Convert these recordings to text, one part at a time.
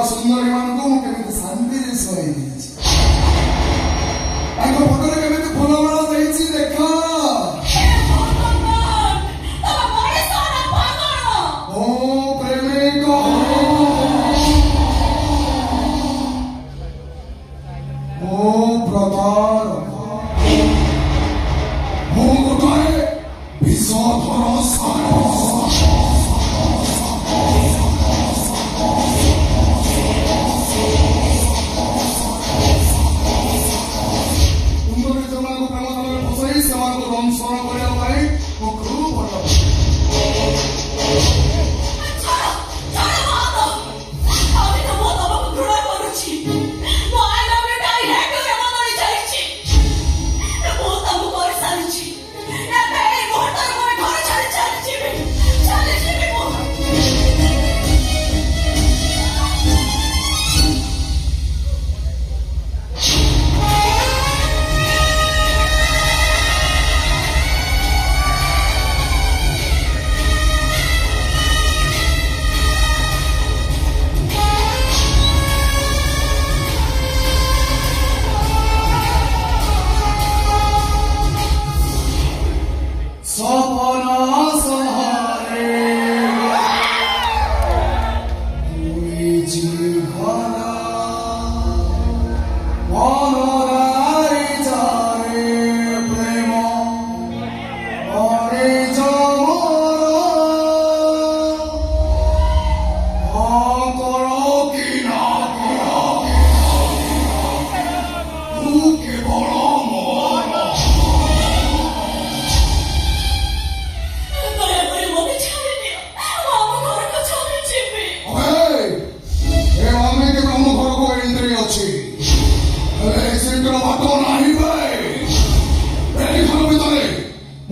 ସୁନ୍ଦରୀ ମାନଙ୍କୁ ମୁଁ କେମିତି ଶାନ୍ତିରେ ଶୁଆଇ ଦେଇଛି। ତାଙ୍କ ଫଟୋରେ କେମିତି ଫୁଲମାଳ ଦେଇଛି ଦେଖ। ଓ ପ୍ରେମିକ ଓ ପ୍ରତାରକ ମୁଁ ଗୋଟାଏ ବିଷଧର ସାପ।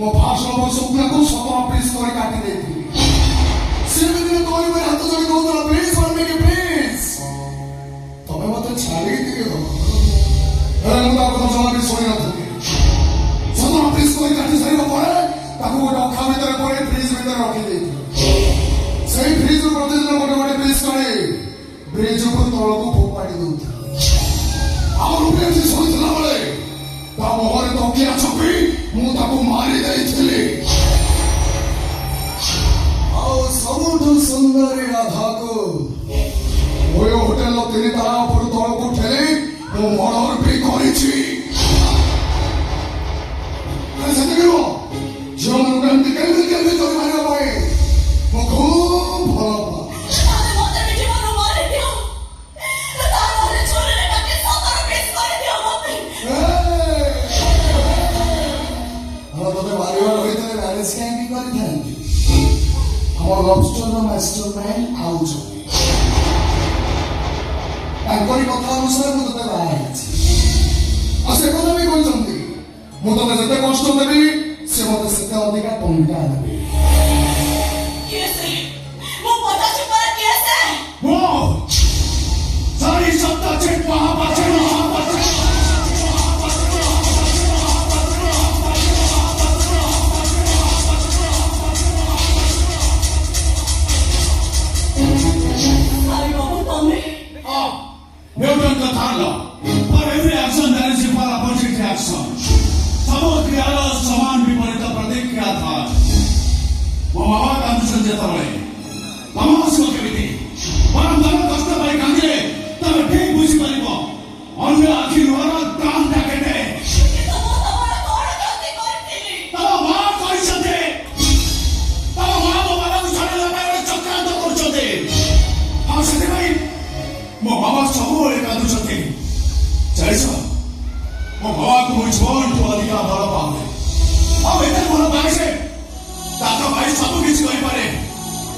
ମୋ ଭାଷଣ ମୋ ସ୍ୱପ୍ନକୁ ସତର ପିସ୍ କରି କାଟି ଦେଇଥିଲି। ସେମିତି କହିବେ ହାତ ଯୋଡ଼ି କହୁଥିଲା ପ୍ଲିଜ୍ ବାଲ୍ମୀକି ପ୍ଲିଜ୍ ତମେ ମତେ ଛାଡ଼ି ଦିଅ। ମୁଁ ତା କଥା ଜମା ବି ଶୁଣି ନଥିଲି। ସତର ପିସ୍ କରି କାଟି ସାରିବା ପରେ ତାକୁ ଗୋଟେ ଅଖା ଭିତରେ ପଡ଼ି ଫ୍ରିଜ୍ ଭିତରେ ରଖିଦେଇଥିଲି। ସେଇ ଫ୍ରିଜରୁ ପ୍ରତିଦିନ ଗୋଟେ ଗୋଟେ ପିସ୍ କରି ବ୍ରିଜକୁ ତଳକୁ ଫୋପାଡ଼ି ଦଉଥିଲି। ଆମ ରୁପିଆ ଶୋଇଥିଲା ବେଳେ ତା ମୁହଁରେ ତକିଆ ଛପି ମୁଁ ତାକୁ ମାରି ଦେଇଥିଲି। ଆଉ ସବୁଠୁ ସୁନ୍ଦରୀ ରାଧାକୁ ଓୟୋ ହୋଟେଲର 3 ତାଲା ଉପରୁ ତଳକୁ ଠେଲି ମୁଁ ମର୍ଡର ବି କରିଛି। ସେତିକି ନୁହଁ, ଝିଅମାନଙ୍କୁ ଏମିତି କେମିତି ଚୋରି ମାରିବା ପାଇଁ ମୁଁ ଖୁବ୍ ଭଲ ପାଏ। আমার লবস্টরର ମାଷ୍ଟର ମାଇଣ୍ଡ ଆଉଛନ୍ତି। ତାଙ୍କରି କଥା ଅନୁସାରେ ମୁଁ ତତେ ବାହା ହେଇଛି। ଆଉ ସେ କଥା ବି କହିଛନ୍ତି ମୁଁ ତତେ ଯେତେ କଷ୍ଟ ଦେବି ସେ ମତେ ସେତେ ଅଧିକା ଟଙ୍କା ଦେବେ। Newton का था ला, पर every action there is a opposite reaction. समूह क्रियाला समान विपरीत प्रतिक्रिया था। वो मावा कांदु संजता बड़े, मामा उसको केविती, परंतु कष्ट पाई कांदे, तब ठीक बुझी परिबो, अन्य आखिर वाला काम डाकेते। तब माँ कोई सते, तब माँ मोबाइल उछाले लगाए चक्रांत करचोते। आप सते भाई ମୋ ବାବା ସବୁବେଳେ କାନ୍ଦୁଛନ୍ତି। ଜାଣିଛ ମୋ ବାବାକୁ ମୋ ଜୀବନଠୁ ଅଧିକା ଭଲ ପାଏ। ଆଉ ଏତେ ଭଲ ପାଏ ସେ ତାଙ୍କ ପାଇଁ ସବୁ କିଛି କରିପାରେ।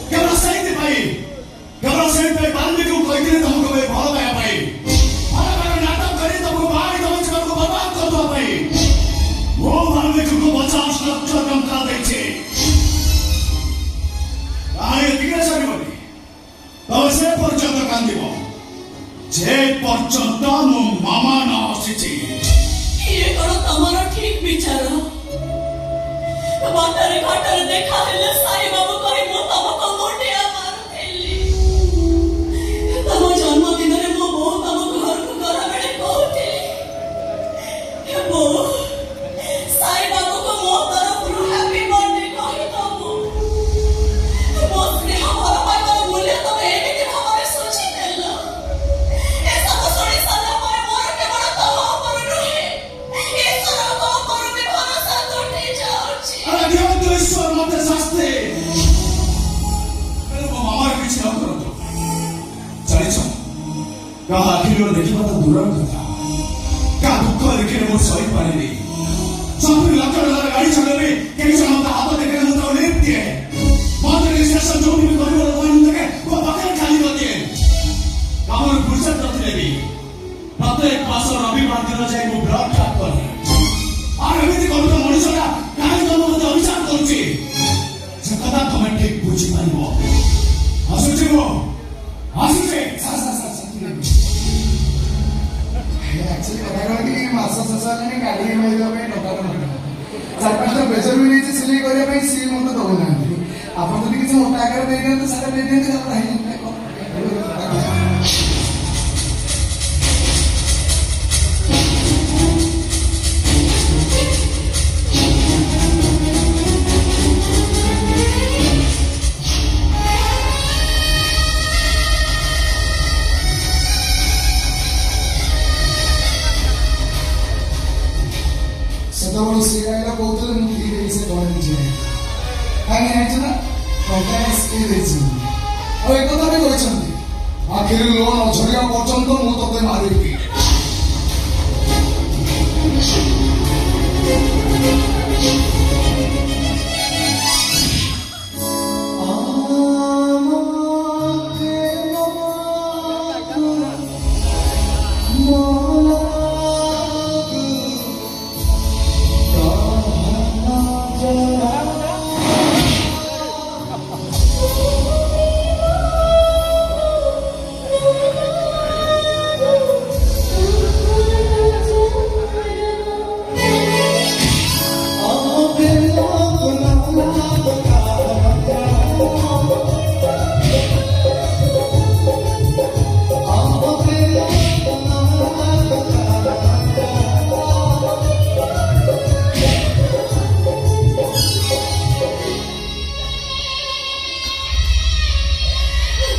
କେବଳ ସେଇଥିପାଇଁ ବାଲ୍ମୀକିକୁ କହିଥିଲେ ତମକୁ ଭଲ ପାଇବା ପାଇଁ, ଭଲ ପାଇବା ନାଟକ କରି ତମକୁ ବାହାରି ତମ ଜୀବନକୁ ବର୍ବାଦ କରିଦେବା ପାଇଁ। ମୁଁ ବାଲ୍ମୀକିକୁ 50 ଲକ୍ଷ ଟଙ୍କା ଦେଇଛି। ଏତିକିରେ ସରିବନି, ତମେ ସେ ପର୍ଯ୍ୟନ୍ତ କାନ୍ଦିବ যে পর্যন্ত ମୋ ମାମା ନ ଆସିଛି। ଇଏ କଣ ତମର ଠିକ ବିଚାର? ବାଟରେ ଘାଟରେ ଦେଖା ହେଲେ ସାଇ ବାବୁ କହି ମୁଁ ତମକୁ ମୁଣ୍ଡିଆ ମାରୁଥିଲି। ତମ ଜନ୍ମ କାହା ଆଖିରେ ଦେଖିବା ତ ଦୂରର କଥା, କାହା ଦୁଃଖ ଦେଖିଲେ ମୁଁ ସହିପାରିବି। ସତୁରି ଲକ୍ଷ ଟଙ୍କାର ଗାଡ଼ି ଚଲେଇବି, କେହି ଜଣ ମତେ ହାତ ଦେଖିଲେ ମୁଁ ତାକୁ ଲିଫ୍ଟ ଦିଏ। ମତେ ରେଜିଷ୍ଟ୍ରେସନ ଯୋଉଠି ବି କରିବ ଲୋକମାନେ ମୋ ପାଖରେ ଖାଲି କରିଦିଏ। କାମର ଫୁର୍ସତ ନଥିଲେ ବି ପ୍ରତ୍ୟେକ ମାସ ରବିବାର ଦିନ ଯାଇ ମୁଁ ବ୍ଲଡ କ୍ୟାମ୍ପ କରେ। আর এমনি করুন মনুষ্যটা কাহিনী তম মধ্যে অভিযান করছি, সে কথা তুমি ঠিক বুঝি পারিব। আসুছি মো আসুছি। ସାର୍ ସାର୍ ସାର୍ ଆକ୍ଚୁଆଲି କଥା କ'ଣ କି ମାସ ଶେଷ ହେଲାଣି ଗାଡ଼ି ଇଏମଆଇ ଦେବା ପାଇଁ ଟଙ୍କା ନଥିଲା। 4-5ଟା ବ୍ଲେଜର ବି ନେଇଛି ସିଲେଇ କରିବା ପାଇଁ, ସିଏ ମୋତେ ଦେଉନାହାନ୍ତି। ଆପଣ ଯଦି କିଛି ମୋଟା ଆକାରରେ ଦେଇଦିଅନ୍ତୁ ସାର୍ ଦେଇଦିଅନ୍ତୁ ଆପଣ ହେଇଯାନ୍ତା କ'ଣ। ସେତେବେଳେ ସିଏ ଆଇଲା କହୁଥିଲେ ମୁଁ ଠିକ୍ ହେଇ ସେ କହିଲି ଯେ କାହିଁକି ଜାଣିଛୁ ନା ଟଙ୍କା ସ୍କିଲ୍ ଦେଇଛି। ଆଉ ଏକଥା ବି କହିଛନ୍ତି ଆଖିରେ ଲୁହ ନ ଝରିବା ପର୍ଯ୍ୟନ୍ତ ମୁଁ ତତେ ମାରିବି।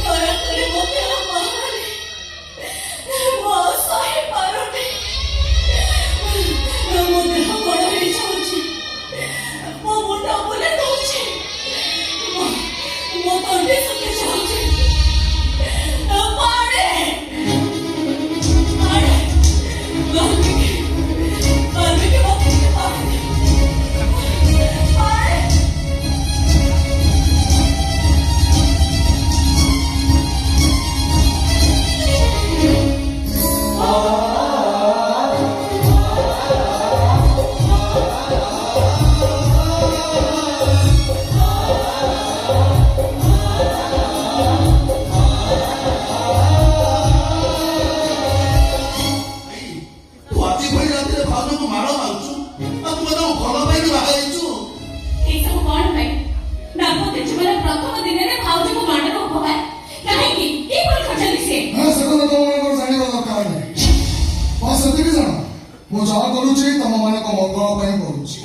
ଦୟାକରି ମୋତେ ଆଉ ମାରନି। ମୁଁ ଆଉ ସହିପାରୁନି। ମୋ ଦେହ ବଡ଼ ହେଇଯାଉଛି, ମୋ ମୁଣ୍ଡ ବୁଲେଇ ଦଉଛି, ମୋ ତଣ୍ଟି ଶୁଖି ଯାଉଛି। ପାଣି ବାଲ୍ମିକି ମୋତେ ଟିକେ ପାଣି ଦେ। ପାଣି ତୁ ଆଜି ଭଳି ରାତିରେ ଭାଉଜକୁ ମାଡ଼ ମାରୁଛୁ, ଆଉ ତୁ ତାକୁ ଭଲ ପାଇକି ବାହା ହେଇଛୁ। ଏସବୁ କଣ ପାଇଁ? ଦାମ୍ପତ୍ୟ ଜୀବନ ପ୍ରଥମ ଦିନରେ ଭାଉଜକୁ ମାଡ଼ର ଉପହାର କାହିଁକି? କିପରି କରିଛନ୍ତି ସେ? ହଁ ସେ କଥା ତମମାନଙ୍କର ଜାଣିବା ଦରକାର ନାହିଁ। ହଁ ସେତିକି ଜାଣ ମୁଁ ଯାହା କରୁଛି ତମମାନଙ୍କ ମଙ୍ଗଳ ପାଇଁ କରୁଛି।